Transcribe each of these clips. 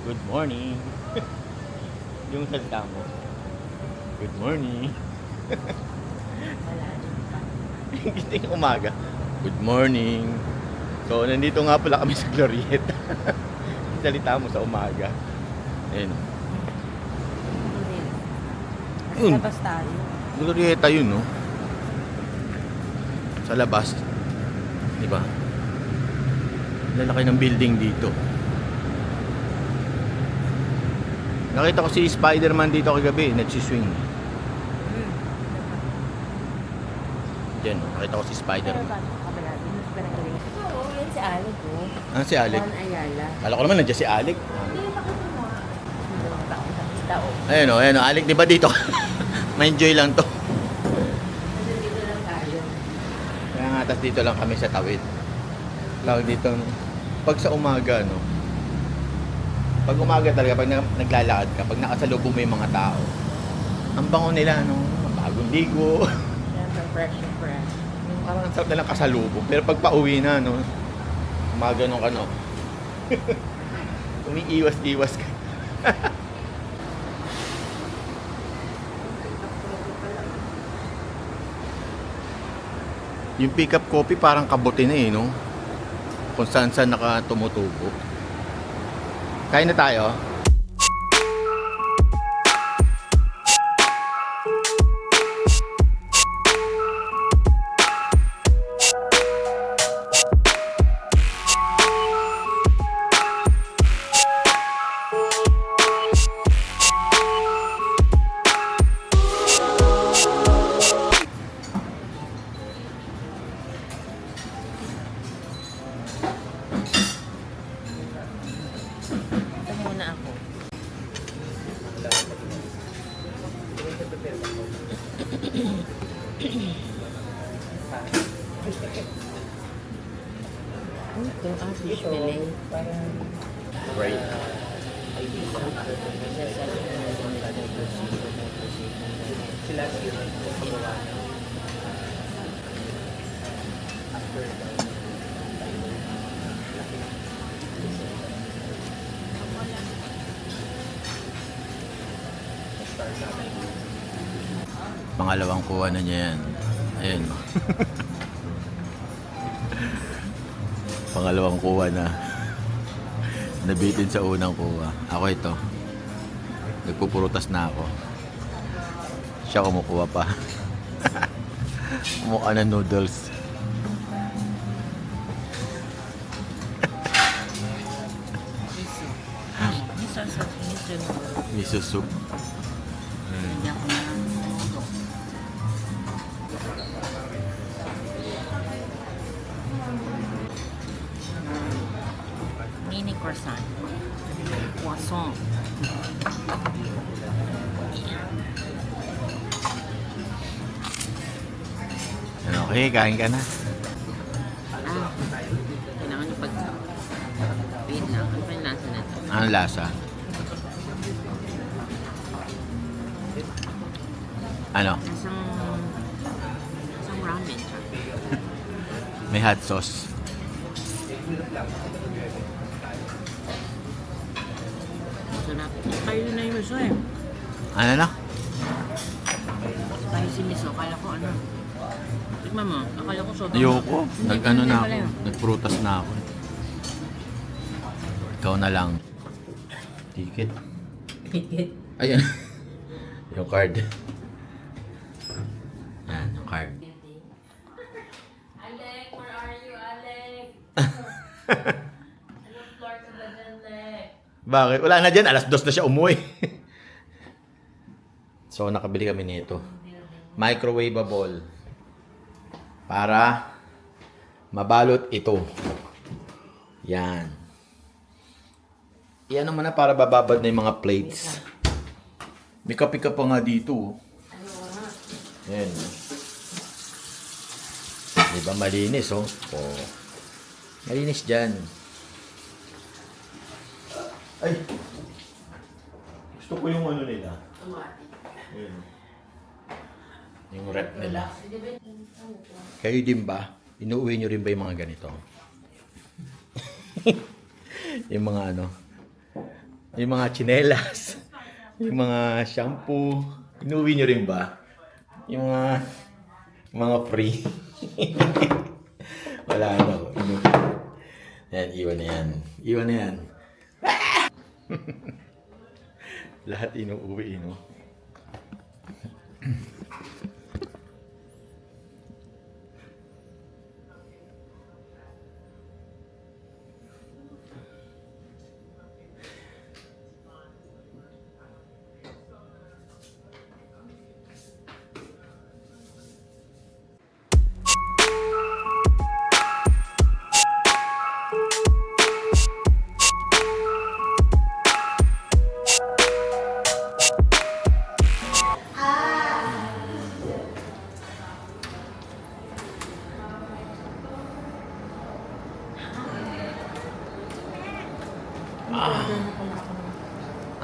Good morning. Yung salita mo. Good morning. Gising umaga. Good morning. So, nandito nga pala kami sa Glorieta. Salita mo sa umaga. Ayun. Sa labas tayo. Glorieta yun, no? Sa labas. Diba? Lalaki ng building dito. Nakita ko si Spider-Man dito kagabi, nagsiswing. Diyan, no? Nakita ko si Spider-Man. Oo, yan si Alec, oh. Ah, si Alec. Juan Ayala. Kala ko naman nandiyan si Alec. Hindi, bakit mo? Tao. Ayun o, Alec, di ba dito? Ma-enjoy lang to. Kasi dito lang tayo. Kaya nga, tas dito lang kami sa tawid. Tawag dito, pag sa umaga, no? Pag umaga talaga, pag naglalakad ka, pag nakasalubong mo yung mga tao, ang bango nila, no? Bagong ligo. Siyempre, fresh and fresh. Parang ang sarap nalang kasalubong. Pero pag pauwi na, no? Umaga ka, no? Umiiwas-iwas ka. Yung pick-up coffee parang kabuti na eh, no? Kung saan-saan nakatumutubo. Kain na tayo. Ito muna ako. Ito, fish fillet. Right. Pangalawang kuha na niya yan. Ayun. Pangalawang kuha na. Nabitin sa unang kuha. Ako ito. Nagpupurutas na ako. Siya kumukuha pa. Mukha na noodles. Miso soup. Hindi ako na ito. Mini croissant. Poisson. Okay, kain ka na. Kailangan yung pag... Wait lang. Ano pa yung lasa na ito? Anong lasa? Ano? Isang ramen. May hot sauce. Sarap. Kayo na yung miso eh. Ano na? Kayo si miso. Kala ko ano. Tikman mo. Akala ko sobrang... Ayoko. Hindi, Nag-ano hindi na pala ako. yun. Nagprutas na ako. Ikaw na lang. Ticket. Ticket. Ayan. Yung card. Yan, yung card. Alec, where are you, Alec? Anong floor ka ba dyan, Alec? Bakit? Wala na dyan. Alas 2 na siya umuwi. So, nakabili kami nito. Microwavable. Para mabalot ito. Yan. Yan naman na para bababad na yung mga plates. May kape-ka pa nga dito. Yan. Diba malinis, oh. Oh. Malinis dyan. Ay! Gusto ko yung ano nila. Ayun. Yung rep nila. Kayo din ba? Inuuwi nyo rin ba yung mga ganito? Yung mga ano? yung mga tsinelas, yung mga shampoo. Inuwi nyo rin ba? Yung mga free. Wala ano. Yan, iwan na yan. Iwan na yan. Lahat inuuwi, no?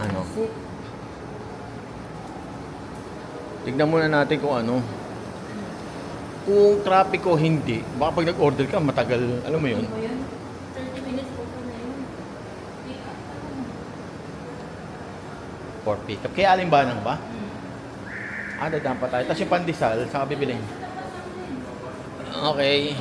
Ano? Tignan muna natin kung ano. Kung traffic o hindi. Baka pag nag-order ka, matagal. Alam mo yun? Ano yun? 30 minutes po po na yun. For pick up. Kaya alimbanang ba? Dadaan pa tayo. Tapos yung pandesal, saka bibiling. Okay.